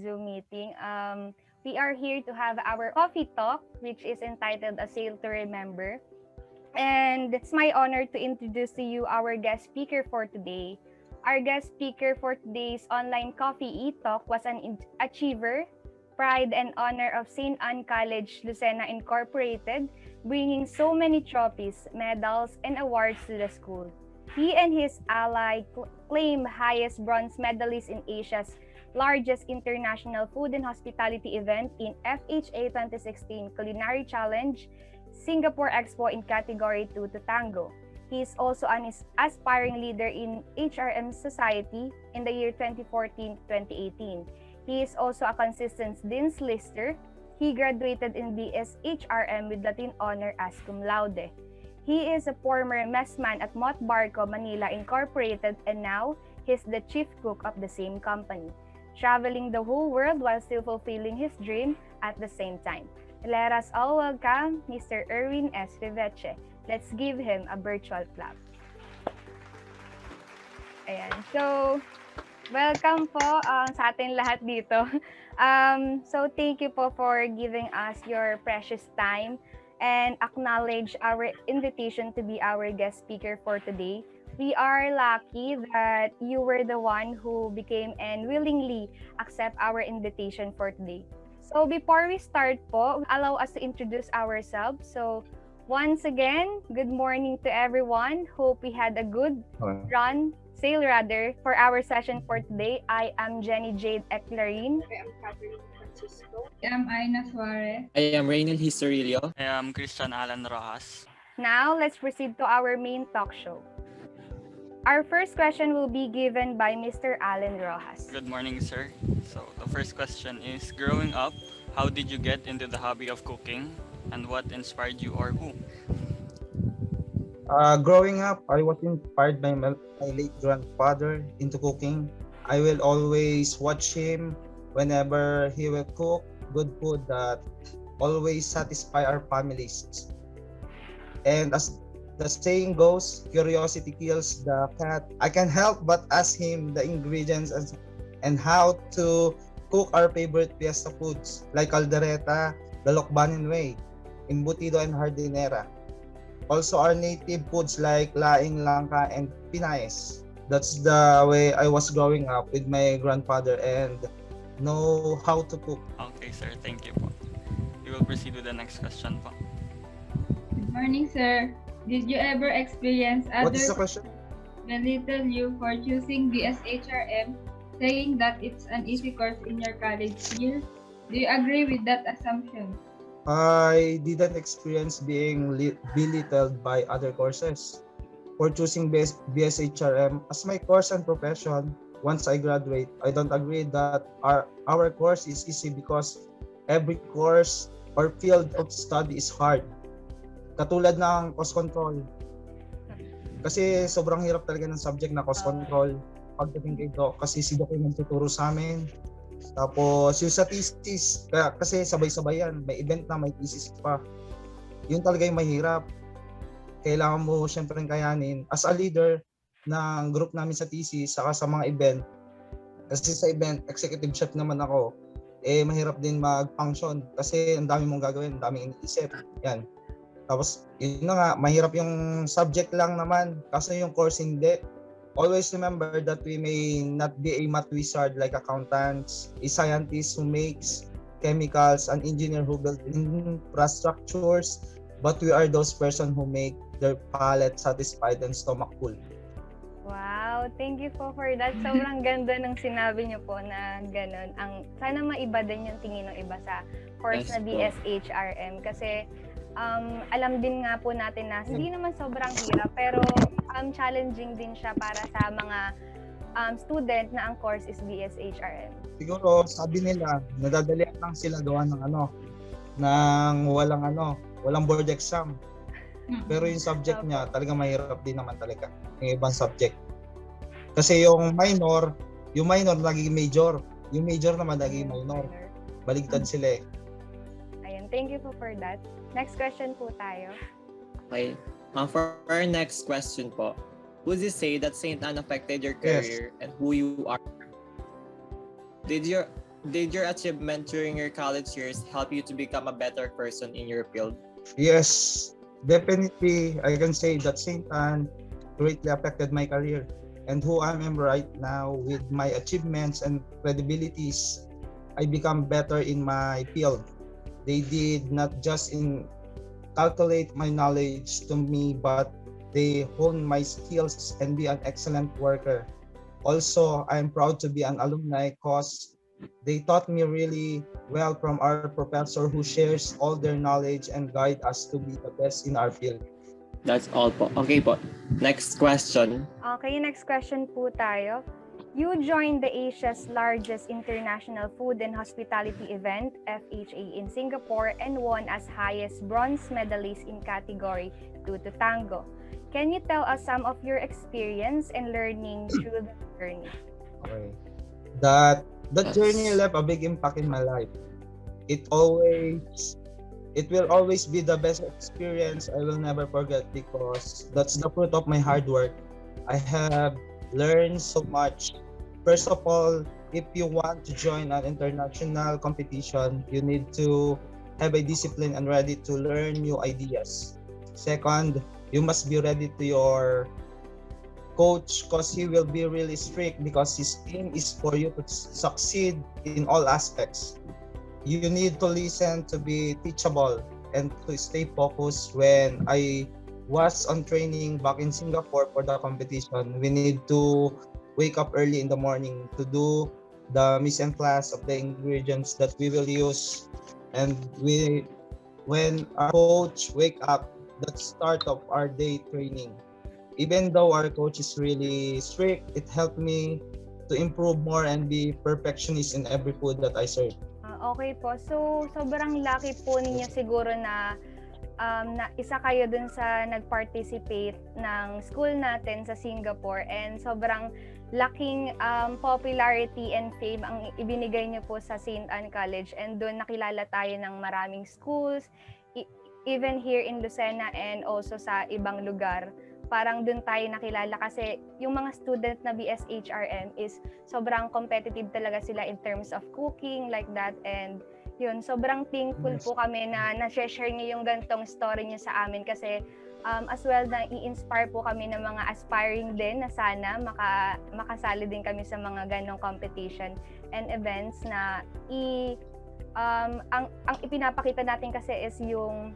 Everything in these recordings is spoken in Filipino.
Zoom meeting. We are here to have our coffee talk, which is entitled A Sale to Remember. And it's my honor to introduce to you our guest speaker for today. Our guest speaker for today's online coffee e-talk was an achiever, pride and honor of St. Anne College, Lucena Incorporated, bringing so many trophies, medals, and awards to the school. He and his ally claim highest bronze medalist in Asia's largest international food and hospitality event in FHA 2016 Culinary Challenge, Singapore Expo in category Two-to Tango. He is also an aspiring leader in HRM Society in the year 2014-2018. He is also a consistent Dean's Lister. He graduated in BSHRM with Latin honor as cum laude. He is a former messman at Mot Barko Manila Incorporated and now he's the chief cook of the same company, traveling the whole world while still fulfilling his dream at the same time. Let us all welcome Mr. Erwin Reveche. Let's give him a virtual clap. Ayan. So, welcome po sa ating lahat dito. So, thank you po for giving us your precious time and acknowledge our invitation to be our guest speaker for today. We are lucky that you were the one who became and willingly accept our invitation for today. So before we start po, allow us to introduce ourselves. So once again, good morning to everyone. Hope we had a good sale for our session for today. I am Jade Eclarin. I am Ainna Suarez. I am Reinel Historillo. I am Kristian Roxas. Now let's proceed to our main talk show. Our first question will be given by Mr. Alan Rojas. Good morning, sir. So the first question is, growing up, how did you get into the hobby of cooking and what inspired you or who? Growing up, I was inspired by my late grandfather into cooking. I will always watch him whenever he will cook good food that always satisfy our families. And as the saying goes, curiosity kills the cat. I can help but ask him the ingredients and how to cook our favorite fiesta foods like caldereta, the Lokbanin way, embutido and hardinera. Also our native foods like laing, langka, and pinayes. That's the way I was growing up with my grandfather and know how to cook. Okay, sir. Thank you po. We will proceed with the next question po. Good morning, sir. Did you ever experience What is the others question? belittle you for choosing BSHRM, saying that it's an easy course in your college years? Do you agree with that assumption? I didn't experience being belittled by other courses for choosing BSHRM as my course and profession. Once I graduate, I don't agree that our course is easy because every course or field of study is hard. Katulad ng cost control. Kasi sobrang hirap talaga ng subject na cost control. Pagdating kay Doc, kasi si Doc yung nagtuturo sa amin. Tapos yung sa thesis, kasi sabay-sabay yan. May event na, may thesis pa. Yun talaga yung mahirap. Kailangan mo syempre kayanin. As a leader ng group namin sa thesis, saka sa mga event. Kasi sa event, executive chef naman ako. Mahirap din mag-function. Kasi ang dami mong gagawin, ang daming iniisip. Yan. Tapos, yun na nga, mahirap yung subject lang naman, kasi yung course hindi. Always remember that we may not be a math wizard like accountants, a scientist who makes chemicals, an engineer who builds infrastructures, but we are those person who make their palate satisfied and stomach full. Wow, thank you po for that. Sobrang ganda ng sinabi niyo po na ganun. Sana maiba din yung tingin ng iba sa course na BSHRM kasi alam din nga po natin na hindi naman sobrang hirap pero challenging din siya para sa mga student na ang course is BSHRM. Siguro sabi nila nadadalian lang sila gawa ng walang board exam. Pero yung subject niya talaga mahirap din naman talaga yung ibang subject. Kasi yung minor nagiging major, yung major naman nagiging minor. Baligtad sila eh. Ayun, thank you po for that. Next question po tayo. Okay. For our next question po, would you say that St. Anne affected your career and who you are? Did Did your achievement during your college years help you to become a better person in your field? Yes, definitely. I can say that St. Anne greatly affected my career and who I am right now with my achievements and credibilities. I become better in my field. They did not just calculate my knowledge to me, but they hone my skills and be an excellent worker. Also, I'm proud to be an alumni because they taught me really well from our professor who shares all their knowledge and guide us to be the best in our field. That's all po. Okay po. Next question. Okay, next question po tayo. You joined the Asia's largest international food and hospitality event, FHA, in Singapore and won as highest bronze medalist in category Two-to Tango. Can you tell us some of your experience and learning through the journey? Okay. That journey left a big impact in my life. It will always be the best experience I will never forget because that's the fruit of my hard work. I have learned so much. First of all, if you want to join an international competition, you need to have a discipline and ready to learn new ideas. Second, you must be ready to your coach because he will be really strict because his aim is for you to succeed in all aspects. You need to listen to be teachable and to stay focused. When I was on training back in Singapore for the competition, we need to wake up early in the morning to do the mise en place of the ingredients that we will use. And when our coach wake up, that's start of our day training. Even though our coach is really strict, it helped me to improve more and be perfectionist in every food that I serve. Okay po. So, sobrang lucky po ninyo siguro na isa kayo dun sa nag-participate ng school natin sa Singapore and sobrang laking popularity and fame ang ibinigay niyo po sa St. Anne College and doon nakilala tayo ng maraming schools, even here in Lucena and also sa ibang lugar. Parang doon tayo nakilala kasi yung mga student na BSHRM is sobrang competitive talaga sila in terms of cooking like that and yun, sobrang thankful po kami na na-share niyo yung gantong story niyo sa amin kasi as well na i-inspire po kami ng mga aspiring din na sana makasali din kami sa mga ganong competition and events na ang ipinapakita natin kasi is yung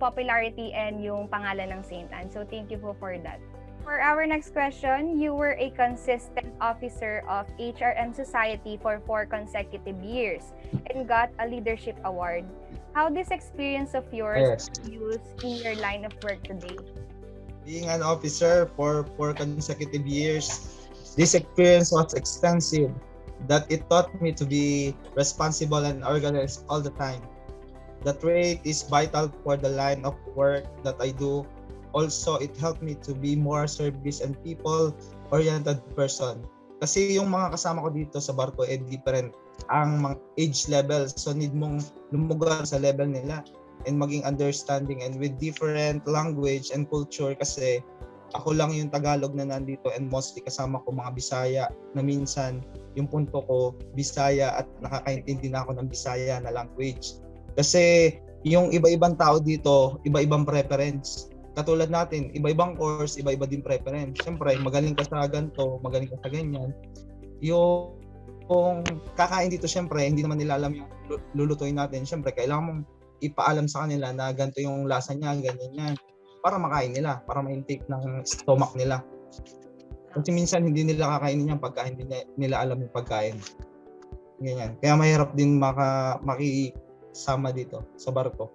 popularity and yung pangalan ng St. Anne. So thank you po for that. For our next question, you were a consistent officer of HRM Society for 4 consecutive years and got a leadership award. How this experience of yours used in your line of work today? Being an officer for 4 consecutive years, this experience was extensive, that it taught me to be responsible and organized all the time. The trait is vital for the line of work that I do. Also, it helped me to be more service and people-oriented person. Kasi yung mga kasama ko dito sa barko different ang mga age level. So need mong lumugar sa level nila and maging understanding and with different language and culture kasi ako lang yung Tagalog na nandito and mostly kasama ko mga Bisaya na minsan yung punto ko Bisaya at nakakaintindi na ako ng Bisaya na language. Kasi yung iba-ibang tao dito, iba-ibang preference. Katulad natin, iba-ibang course, iba-iba din preference. Siyempre, magaling ka sa ganito, magaling ka sa ganyan. Yung kakain dito, siyempre, hindi naman nila alam yung lulutuin natin. Siyempre, kailangan mong ipaalam sa kanila na ganito yung lasa niya, ganyan yan. Para makain nila, para ma-intake ng stomach nila. Kasi minsan, hindi nila kakainin yan pagka hindi nila alam yung pagkain. Ganyan. Kaya mahirap din makisama dito sa barko.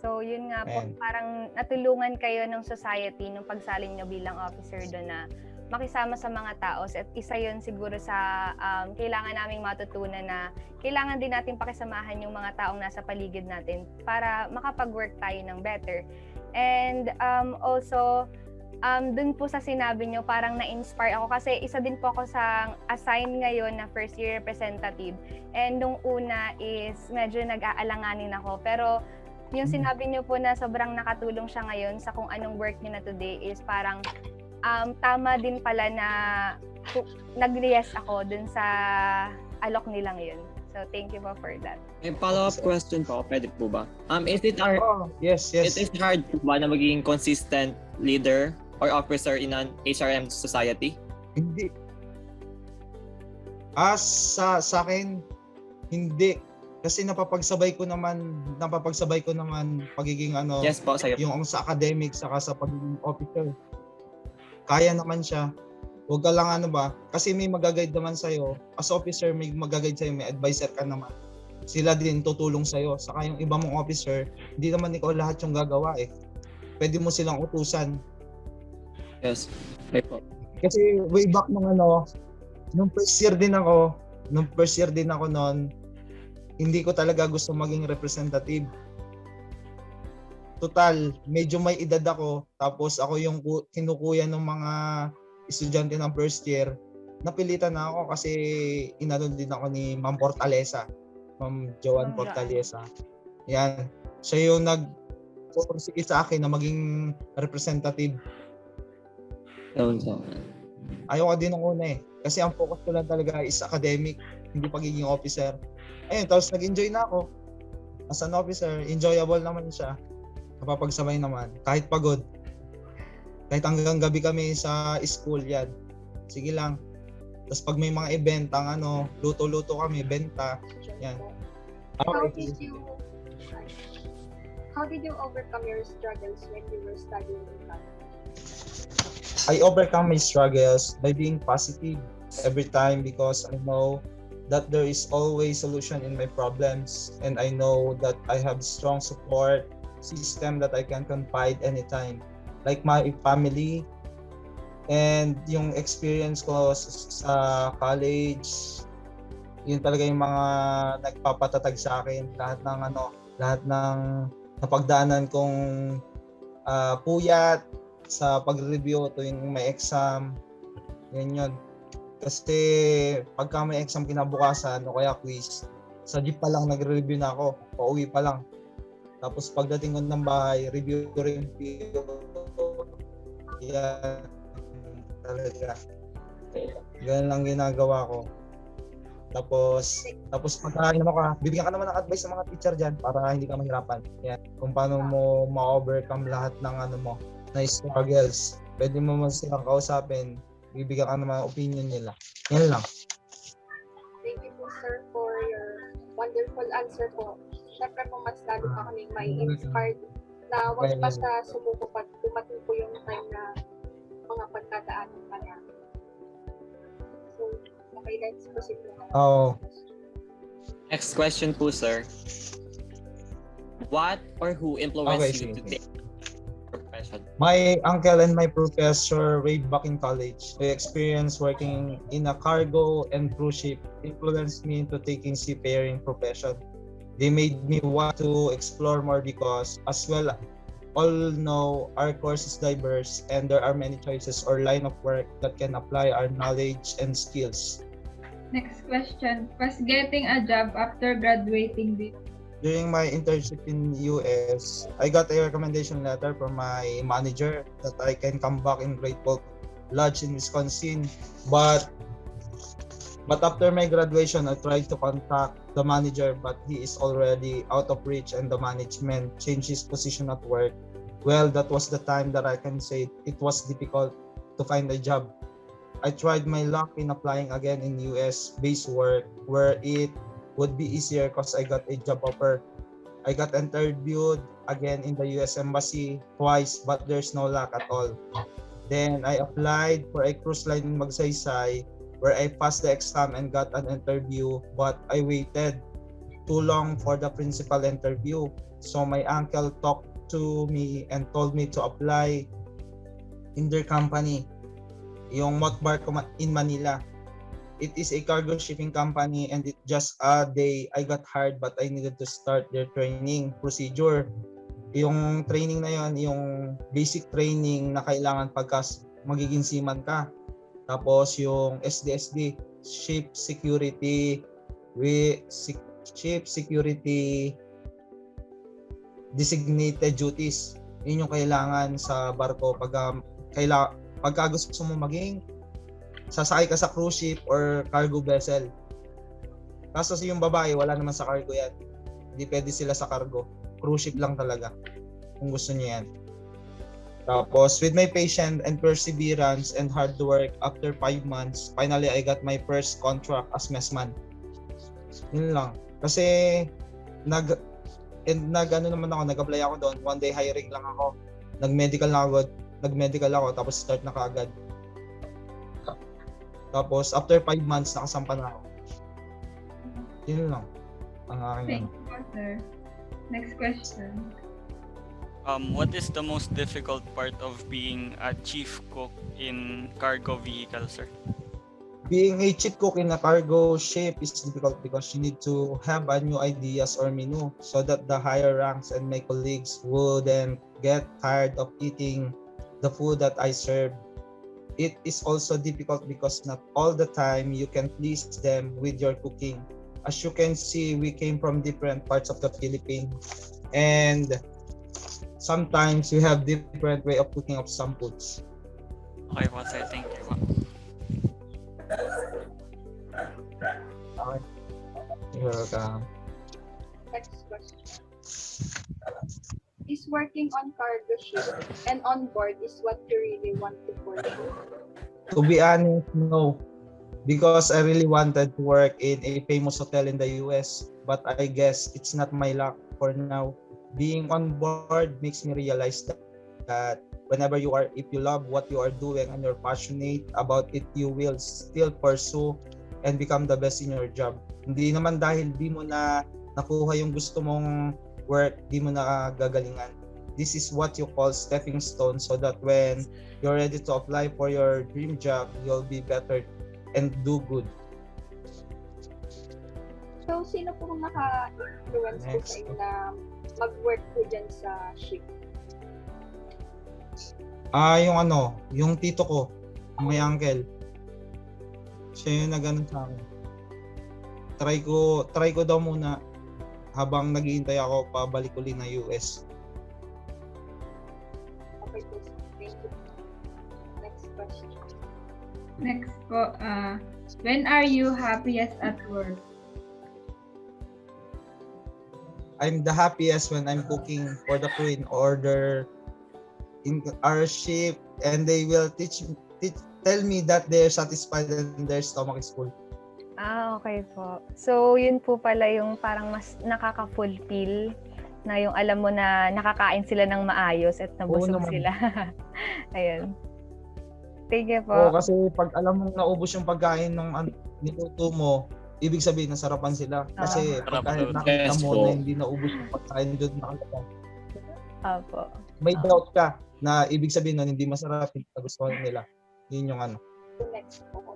So, yun nga po, parang natulungan kayo ng society nung pagsaling nyo bilang officer doon na makisama sa mga tao. At isa yun siguro sa kailangan naming matutunan na kailangan din natin pakisamahan yung mga taong nasa paligid natin para makapag-work tayo ng better. And also, dun po sa sinabi nyo, parang na-inspire ako kasi isa din po ako sa assign ngayon na first year representative. And nung una is medyo nag-aalanganin ako. Pero yung sinabi niyo po na sobrang nakatulong siya ngayon sa kung anong work niyo na today is parang tama din pala na nag-yes ako dun sa alok nilang yun. So, thank you po for that. May follow-up question po, pwede po ba? Is it hard, Oh, yes. it is hard po ba na maging consistent leader or officer in an HRM society? Hindi. Sa akin, hindi. Kasi napapagsabay ko naman pagiging Yes po, sa'yo. yung sa academic saka sa pagiging officer. Kaya naman siya. Huwag ka lang kasi may mag-guide naman sa'yo. As officer, may mag-guide sa'yo, may advisor ka naman. Sila din tutulong sa'yo. Saka yung iba mong officer, hindi naman ikaw lahat yung gagawa eh. Pwede mo silang utusan. Yes. Okay po. Kasi way back nung first year din ako noon, hindi ko talaga gusto maging representative. Total, medyo may edad ako, tapos ako yung kinukuya ng mga estudyante ng first year. Napilitan na ako kasi inadon din ako ni Ma'am Portalesa, Ma'am Joan Portalesa. Yan, siya yung nag-forsige sa akin na maging representative. Ayoko din nung una kasi ang focus ko lang talaga is academic, hindi pagiging officer. Ayun, tapos nag-enjoy na ako. As an officer, enjoyable naman siya. Napapagsabay naman, kahit pagod. Kahit hanggang gabi kami sa school yan. Sige lang. Tapos pag may mga event, luto-luto kami, benta. Yan. How did you overcome your struggles when you were studying in college? I overcome my struggles by being positive every time because I know that there is always solution in my problems, and I know that I have strong support system that I can confide anytime, like my family and yung experience ko sa college. Yun talaga yung mga nagpapatatag sa akin, lahat ng napagdaanan kong puyat sa pag-review tuwing may exam. Yun. Kasi pagka may exam kinabukasan o kaya quiz, sa jeep pa lang nagre-review na ako, pauwi pa lang. Tapos pagdating ko ng bahay, review. Yan talaga. Ganun lang ginagawa ko. Tapos pagka bibigyan ka naman ng advice sa mga teacher dyan para hindi ka mahirapan. Yan. Kung paano mo ma-overcome lahat ng na struggles. Pwede mo silang kausapin, bibigyan ka naman ng opinion nila. Yan lang. Thank you po, sir, for your wonderful answer po. Siyempre po, mas lalo pa kami may inspired na huwag basta sumuko pag dumating po yung time na mga pagkadaanan pa niya. So, okay, let's proceed. Next question po, sir. What or who influenced you to take profession? My uncle and my professor way back in college, the experience working in a cargo and cruise ship influenced me into taking seafaring profession. They made me want to explore more because as well all know our course is diverse and there are many choices or line of work that can apply our knowledge and skills. Next question. Was getting a job after graduating During my internship in US, I got a recommendation letter from my manager that I can come back in Great Falls Lodge in Wisconsin. But after my graduation, I tried to contact the manager, but he is already out of reach and the management changed his position at work. Well, that was the time that I can say it was difficult to find a job. I tried my luck in applying again in US-based work where it would be easier because I got a job offer. I got interviewed again in the US Embassy twice, but there's no luck at all. Then I applied for a cruise line in Magsaysay where I passed the exam and got an interview, but I waited too long for the principal interview. So my uncle talked to me and told me to apply in their company, yung Mot Barko in Manila. It is a cargo shipping company and it just a day I got hired, but I needed to start their training procedure. Yung training na yon, yung basic training na kailangan pagka magiging seaman ka. Tapos yung SDSD, Ship Security Designated Duties. Yun yung kailangan sa barko pag pagka gusto mo maging sasakay ka sa cruise ship or cargo vessel. Kaso yung babae, wala naman sa cargo yan. Hindi pwede sila sa cargo. Cruise ship lang talaga kung gusto niya yan. Tapos, with my patience and perseverance and hard work, after 5 months, finally, I got my first contract as messman. Yun lang. Kasi, nag-apply ako doon. One day hiring lang ako. Nag-medical ako, tapos start na kaagad. Tapos, after 5 months, nakasampa na ako. Yun lang. Ang aking Thank you po, sir. Next question. What is the most difficult part of being a chief cook in cargo vehicle, sir? Being a chief cook in a cargo ship is difficult because you need to have a new ideas or menu so that the higher ranks and my colleagues wouldn't get tired of eating the food that I serve. It is also difficult because not all the time you can please them with your cooking. As you can see, we came from different parts of the Philippines and sometimes we have different way of cooking of some foods. Okay po, sir. Thank you po. Okay. You're welcome. Next question. Is working on cargo ship and on board is what you really want to pursue? To be honest, no. Because I really wanted to work in a famous hotel in the US, but I guess it's not my luck for now. Being on board makes me realize that whenever if you love what you are doing and you're passionate about it, you will still pursue and become the best in your job. Hindi naman dahil di mo na nakuha yung gusto mong work, di mo na gagalingan. This is what you call stepping stone so that when you're ready to apply for your dream job, you'll be better and do good. So, sino po naka-influence po sa inyo na mag-work po dyan sa ship? Yung tito ko, may uncle. Siya yung nag-ano sa akin. Try ko daw muna habang naghihintay ako pabalik uli na US. Okay po, thank you. Next question. Next po, when are you happiest at work? I'm the happiest when I'm cooking for the crew in order in our ship and they will tell me that they're satisfied and their stomach is full. Okay po. So, yun po pala yung parang mas nakaka-fulfill na yung alam mo na nakakain sila ng maayos at nabusog sila. Ayun. Thank you po. Kasi pag alam mong naubos yung pagkain ng niluto mo, ibig sabihin nasarapan sila. Kasi kahit nakita mo na hindi naubos yung pagkain doon nakalagay. Opo. May doubt ka na ibig sabihin nun hindi masarap, hindi gusto nila. Yun yung ano. So next po,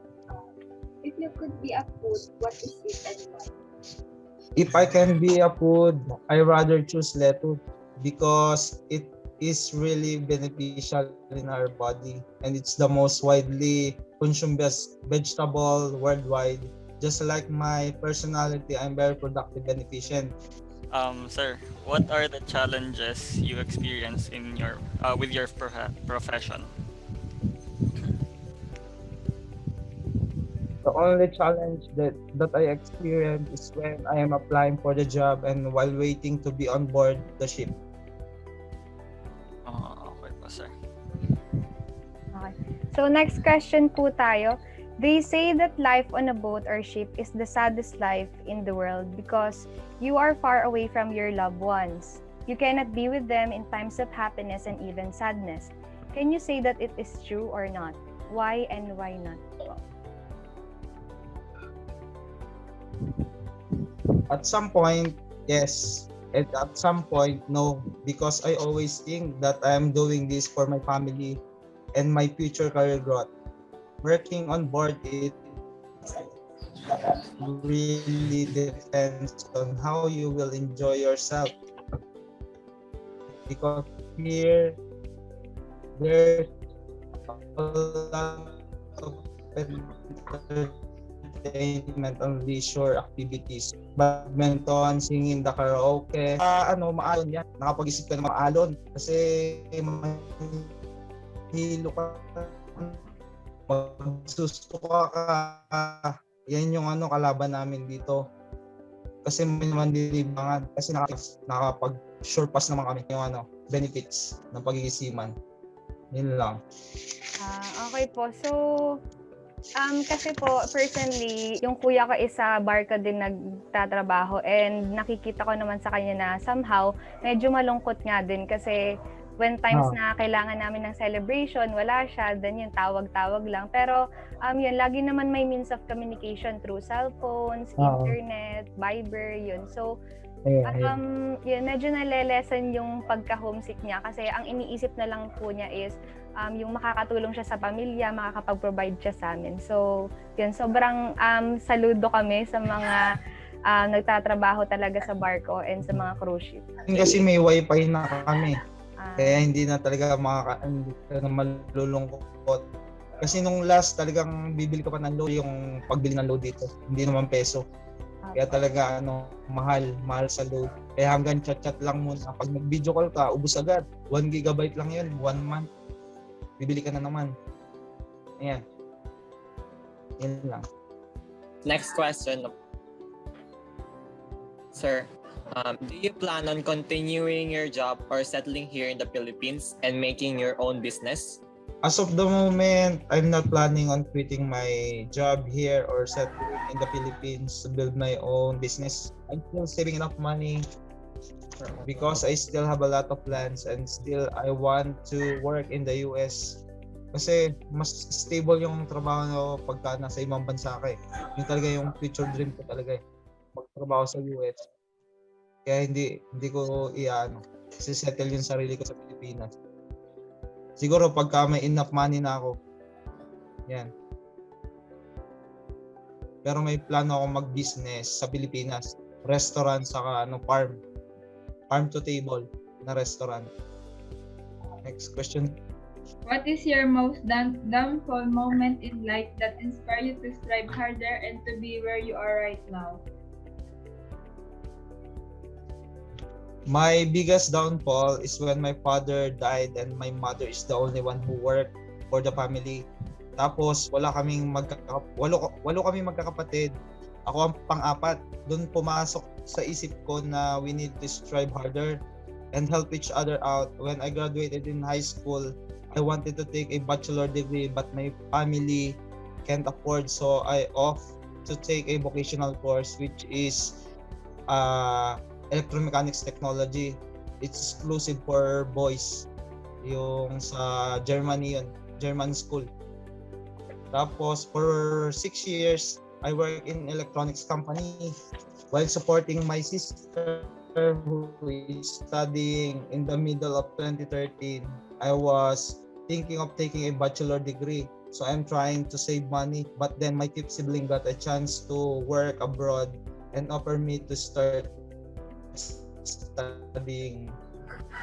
if you could be a food, what is it and why? If I can be a food, I rather choose lettuce because it is really beneficial in our body and it's the most widely consumed vegetable worldwide. Just like my personality, I'm very productive and efficient. Sir, what are the challenges you experience in your with your profession? The only challenge that I experience is when I am applying for the job and while waiting to be on board the ship. Okay po, sir. Okay. So, next question po tayo. They say that life on a boat or ship is the saddest life in the world because you are far away from your loved ones. You cannot be with them in times of happiness and even sadness. Can you say that it is true or not? Why and why not? At some point, yes. And at some point, no. Because I always think that I am doing this for my family and my future career growth. Working on board, it really depends on how you will enjoy yourself. Because here, there's a lot of entertainment and leisure activities. Badminton, singing, the karaoke. Maalon yan. Nakapag-isip ka ng maalon. Kasi mahilo ka magsusuka ka, yan yung kalaban namin dito. Kasi may naman dilibangan, kasi nakapag-sure pass naman kami yung benefits ng pagigisiman. Yun lang. Okay po. So, kasi po, personally, yung kuya ko isa barko din nagtatrabaho and nakikita ko naman sa kanya na somehow, medyo malungkot nga din kasi when times na kailangan namin ng celebration, wala siya, then yun, tawag-tawag lang. Pero, yun, lagi naman may means of communication through cellphones, internet, Viber, yun. So, yun, medyo nalelesen yung pagka-homesick niya kasi ang iniisip na lang po niya is yung makakatulong siya sa pamilya, makakapag-provide siya sa amin. So, yun, sobrang saludo kami sa mga nagtatrabaho talaga sa barko and sa mga cruise ship. Kasi may wifi na kami. Kaya hindi na talaga hindi ka na malulungkot. Kasi nung last talagang bibili ka pa ng load, yung pagbili ng load dito, hindi naman peso. Kaya talaga mahal sa load. Kaya hanggang chat-chat lang muna. Pag mag-video call ka, ubos agad. 1 gigabyte lang yun, 1 month. Bibili ka na naman. Ayan. Yan lang. Next question. Sir, do you plan on continuing your job or settling here in the Philippines and making your own business? As of the moment, I'm not planning on quitting my job here or settling in the Philippines to build my own business. I'm still saving enough money because I still have a lot of plans and still I want to work in the US. Kasi mas stable yung trabaho pagka nasa ibang bansa ka eh. Yung talaga yung future dream ko talaga eh. Magtrabaho sa US. Kaya hindi ko settle yung sarili ko sa Pilipinas. Siguro pagka may enough money na ako. Yan. Pero may plano ako mag-business sa Pilipinas. Restaurant saka farm. Farm to table na restaurant. Next question. What is your most downfall moment in life that inspired you to strive harder and to be where you are right now? My biggest downfall is when my father died and my mother is the only one who worked for the family. Tapos walo kaming magkakapatid. Ako ang pang-apat. Doon pumasok sa isip ko na we need to strive harder and help each other out. When I graduated in high school, I wanted to take a bachelor degree but my family can't afford, so I opt to take a vocational course which is electromechanics technology. It's exclusive for boys. Yung sa Germany yun, German school. Tapos for 6 years, I work in electronics company while supporting my sister who is studying in the middle of 2013. I was thinking of taking a bachelor degree. So I'm trying to save money, but then my fifth sibling got a chance to work abroad and offer me to start studying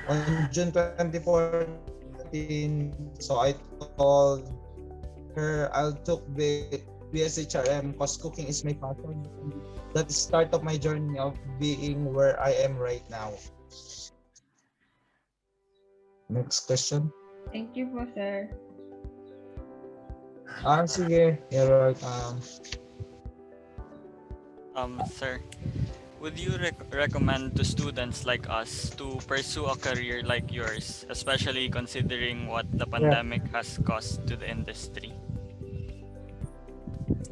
on June 2014. So I told her I'll took the BSHRM because cooking is my passion. That's the start of my journey of being where I am right now. Next question. Thank you po, sir. Sige. You're welcome. Sir, would you recommend to students like us to pursue a career like yours, especially considering what the pandemic has caused to the industry?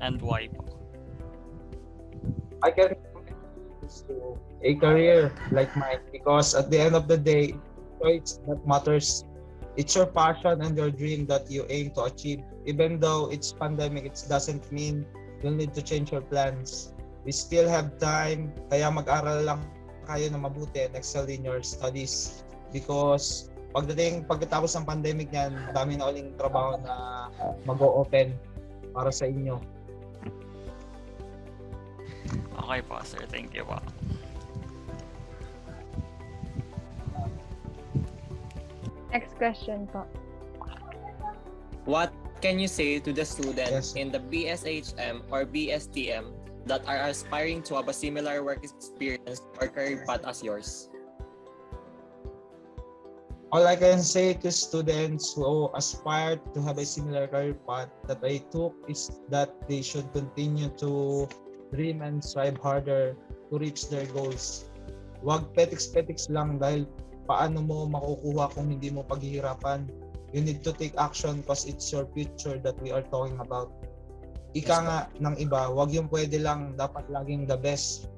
And why po? I can to a career like mine because at the end of the day, choice that matters. It's your passion and your dream that you aim to achieve. Even though it's pandemic, it doesn't mean you'll need to change your plans. We still have time, kaya mag-aral lang kayo na mabuti and excel in your studies. Because pagkatapos ng pandemic yan, dami na uling trabaho na mag-o-open para sa inyo. Okay po, sir. Thank you po. Next question po. What can you say to the students Yes. in the BSHM or BSTM that are aspiring to have a similar work experience or career path as yours? All I can say to students who aspire to have a similar career path that I took is that they should continue to dream and strive harder to reach their goals. Huwag petiks-petiks lang dahil paano mo makukuha kung hindi mo paghihirapan. You need to take action because it's your future that we are talking about. Ika nga ng iba, huwag yung pwede lang, dapat laging the best.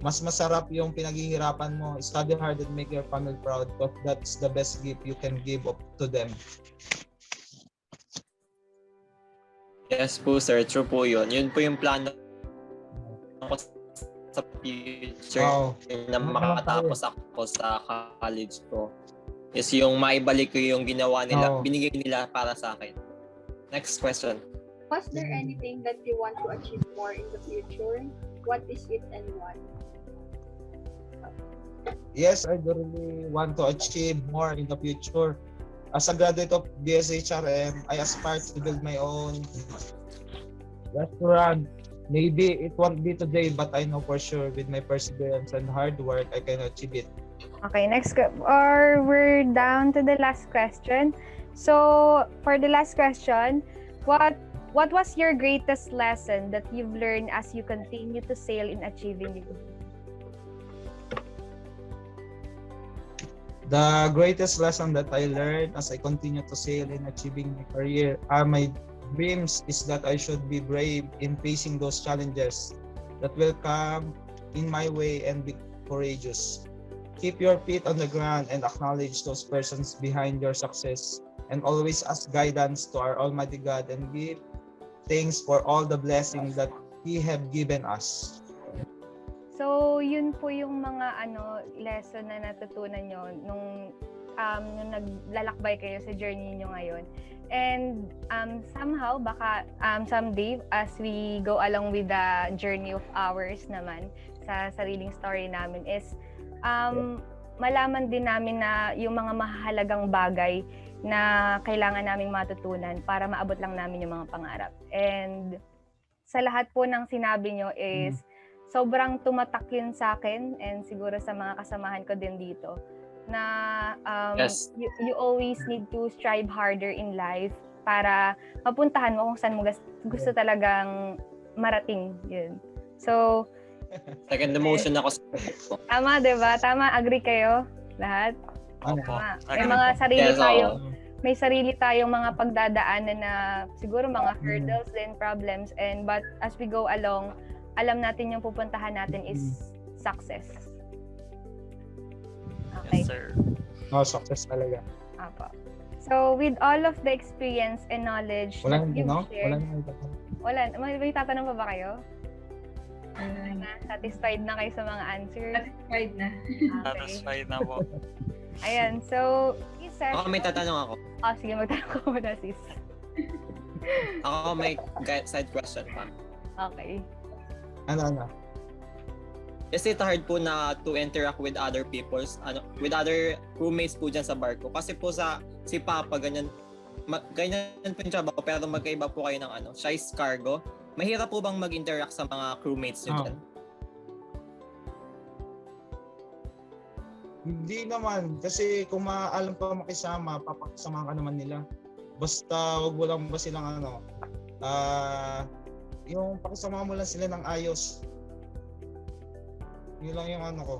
Mas masarap yung pinaghihirapan mo. Study hard and make your family proud because that's the best gift you can give up to them. Yes po sir, true po yun. Yun po yung plano ko sa future na makatapos ako sa college ko. Is yung maibalik ko yung ginawa nila, binigay nila para sa akin. Next question. Was there anything that you want to achieve more in the future? What is it and why? Yes, I do really want to achieve more in the future. As a graduate of BSHRM, I aspire to build my own restaurant. Maybe it won't be today, but I know for sure with my perseverance and hard work, I can achieve it. Okay, we're down to the last question. So, for the last question, what was your greatest lesson that you've learned as you continue to sail in achieving your goals? The greatest lesson that I learned as I continue to sail in achieving my career, my dreams, is that I should be brave in facing those challenges that will come in my way and be courageous. Keep your feet on the ground and acknowledge those persons behind your success, and always ask guidance to our Almighty God and give thanks for all the blessings that He have given us. So, yun po yung mga lesson na natutunan nyo nung naglalakbay kayo sa journey nyo ngayon. And somehow, baka someday, as we go along with the journey of ours naman sa sariling story namin is malaman din namin na yung mga mahalagang bagay na kailangan naming matutunan para maabot lang namin yung mga pangarap. And sa lahat po ng sinabi nyo is sobrang tumatak yun sa akin and siguro sa mga kasamahan ko din dito na Yes. you always need to strive harder in life para mapuntahan mo kung saan mo gusto talagang marating yun. So, Second emotion ako sa tama, diba? Tama, agree kayo? Lahat? Opo. Tama. May mga sarili Yes, oo. may sarili tayong mga pagdadaanan na siguro mga hurdles and problems, but as we go along, alam natin yung pupuntahan natin is success. Okay. Yes, sir. Success talaga. Apo. So, with all of the experience and knowledge that you've shared, may tatanong pa ba kayo? Satisfied na kayo sa mga answers? Satisfied na. Okay. Satisfied na po. Ayan, so, Ako may tatanong ako. sige, magtanong ko muna, sis. Ako may side question pa. Okay. Ano? Is it hard po na to interact with other people's, with other roommates po dyan sa barko? Kasi po si Papa, ganyan po yung trabaho, pero magkaiba po kayo ng siya is cargo. Mahirap po bang mag-interact sa mga crewmates nyo dyan? Hindi naman. Kasi kung maalam pa makisama, papakisama ka naman nila. Basta wag mo lang ba silang yung pakisama mo lang sila ng ayos. Yun lang yung ko.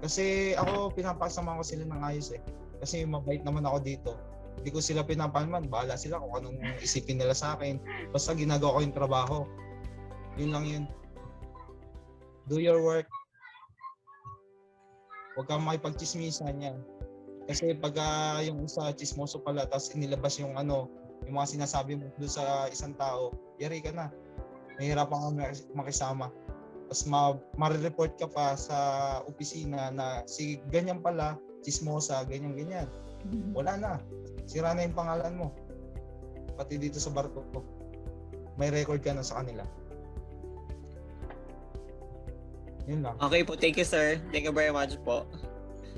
Kasi ako, pinapakisama ko sila ng ayos eh. Kasi mabait naman ako dito. Hindi ko sila pinapaman. Bahala sila kung anong isipin nila sa akin. Basta ginagawa ko yung trabaho. Yun lang yun. Do your work. Huwag kang makipagchismisan yan. Kasi pag yung isa chismoso pala, tapos inilabas yung yung mga sinasabi mo doon sa isang tao, yari ka na. Mahirapan ka makisama. Tapos ma-report ka pa sa opisina na si ganyan pala, chismosa, ganyan. Wala na. Sira na yung pangalan mo. Pati dito sa barko ko. May record ka na sa kanila. Yun lang. Okay po, thank you sir. Thank you very much po.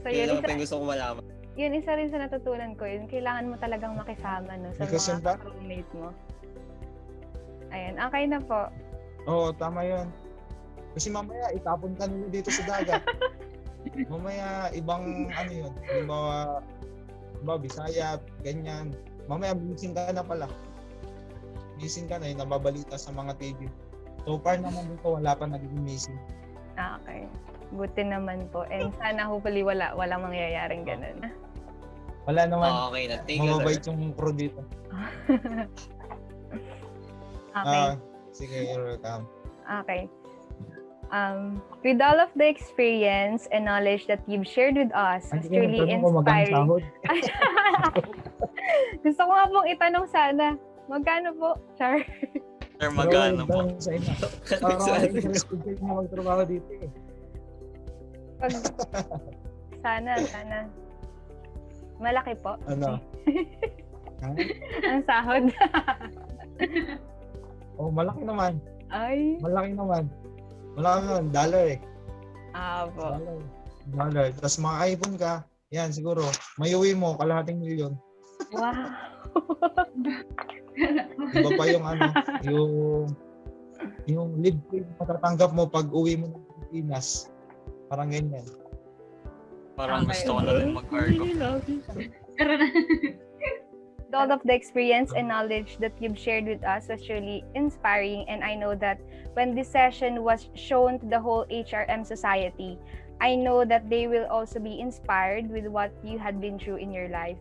So, Yun yun, lang po yung gusto ko malaman. yun isa rin sa natutunan ko yun. Kailangan mo talagang makisama sa mga roommate mo. Ayan, okay na po. Oo, tama yun. Kasi mamaya itapon ka nila dito sa dagat. Mamaya ibang yun. Halimbawa, ba, Bisaya, ganyan. Mamaya, missing ka na pala. Missing ka na, yung nababalita sa mga TV. So far naman dito, wala pa naging missing. Okay. Buti naman po. And sana hopefully walang mangyayaring ganun. Wala naman. Okay na. Thank you, Mababait sir. yung crew dito. Okay. Sige, you're welcome. Okay. With all of the experience and knowledge that you've shared with us, it's truly inspiring. Gusto ko nga pong itanong sana, magkano po? Char. Sir, magkano po? Sa inyo. Parang interested na magtrabaho dito eh. Sana. Malaki po. Ano? Ang sahod. Oh, malaki naman. Ay. Malaki naman. Dollar eh. Po. Dollar. Tapos mga iPhone ka, yan siguro, may uwi mo, kalahating milyon. Wow. Iba pa yung yung live free na matatanggap mo pag uwi mo ng Pilipinas. Parang ganyan. Parang Okay. gusto ko na rin mag-cargo. With all of the experience and knowledge that you've shared with us was truly inspiring, and I know that when this session was shown to the whole HRM society, I know that they will also be inspired with what you had been through in your life.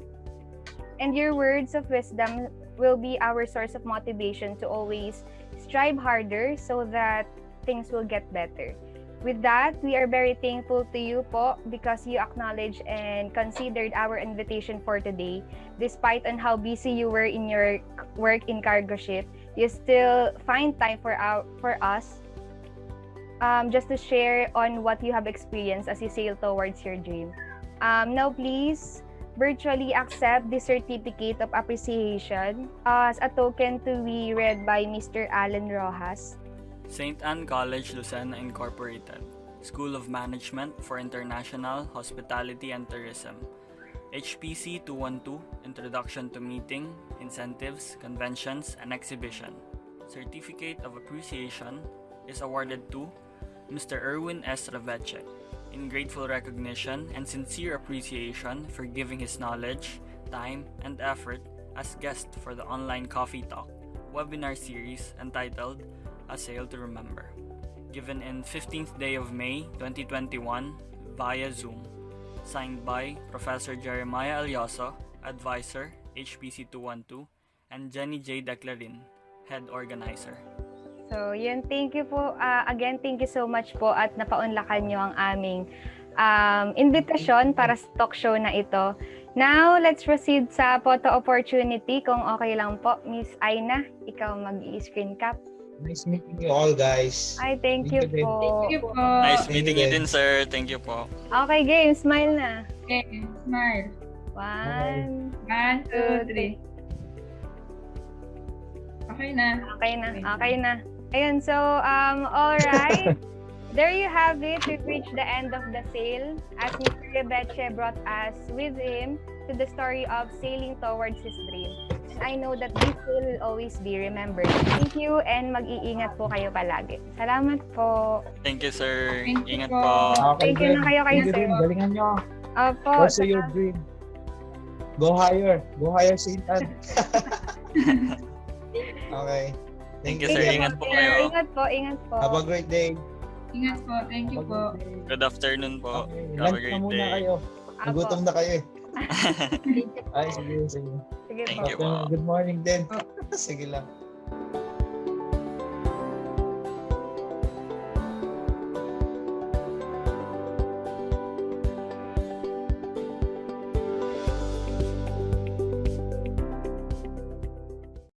And your words of wisdom will be our source of motivation to always strive harder so that things will get better. With that, we are very thankful to you po because you acknowledged and considered our invitation for today. Despite on how busy you were in your work in cargo ship, you still find time for us just to share on what you have experienced as you sail towards your dream. Now please virtually accept the certificate of appreciation as a token to be read by Mr. Alan Rojas. St. Anne College, Lucena Incorporated, School of Management for International Hospitality and Tourism, HPC 212, Introduction to Meeting, Incentives, Conventions, and Exhibition. Certificate of Appreciation is awarded to Mr. Erwin S. Reveche in grateful recognition and sincere appreciation for giving his knowledge, time, and effort as guest for the online Coffee Talk webinar series entitled A Sail to Remember, given in 15th day of May 2021 via Zoom, signed by Professor Jeremiah Alyoso, Advisor, HPC 212, and Jenny Jade, Eclarin, Head Organizer. So, yun, thank you po. Again, thank you so much po at napaunlakan nyo ang aming invitasyon para sa talk show na ito. Now, let's proceed sa photo opportunity. Kung okay lang po, Miss Ainna, ikaw mag-i-screen cap. Nice meeting you all, guys. Ay, thank you Thank you, po. Thank you po. Nice Thank meeting you, you din, sir. Thank you po. Okay, game. Smile na. Okay, smile. 1, 1, 2, 3. Okay na. Okay na. Ayun, so, all right. There you have it. We've reached the end of the sail as Mr. Reveche brought us with him to the story of sailing towards his dream. And I know that this sail will always be remembered. Thank you and mag-iingat po kayo palagi. Salamat po. Thank you, sir. Thank you Ingat po. po. Thank you na kayo, Thank you sir. din. Galingan nyo. Opo. Pursue your dream. Go higher. Go higher, St. Anne. Okay. Thank you, sir. Ingat po kayo. Ingat po. Have a great day. Ingat po. Thank you po. Good afternoon po. Okay. Have a Lunch great na muna day. kayo. Nagutom na kayo eh. Sige Ay, sige. Sige Thank po. you po. Good morning din. Sige lang.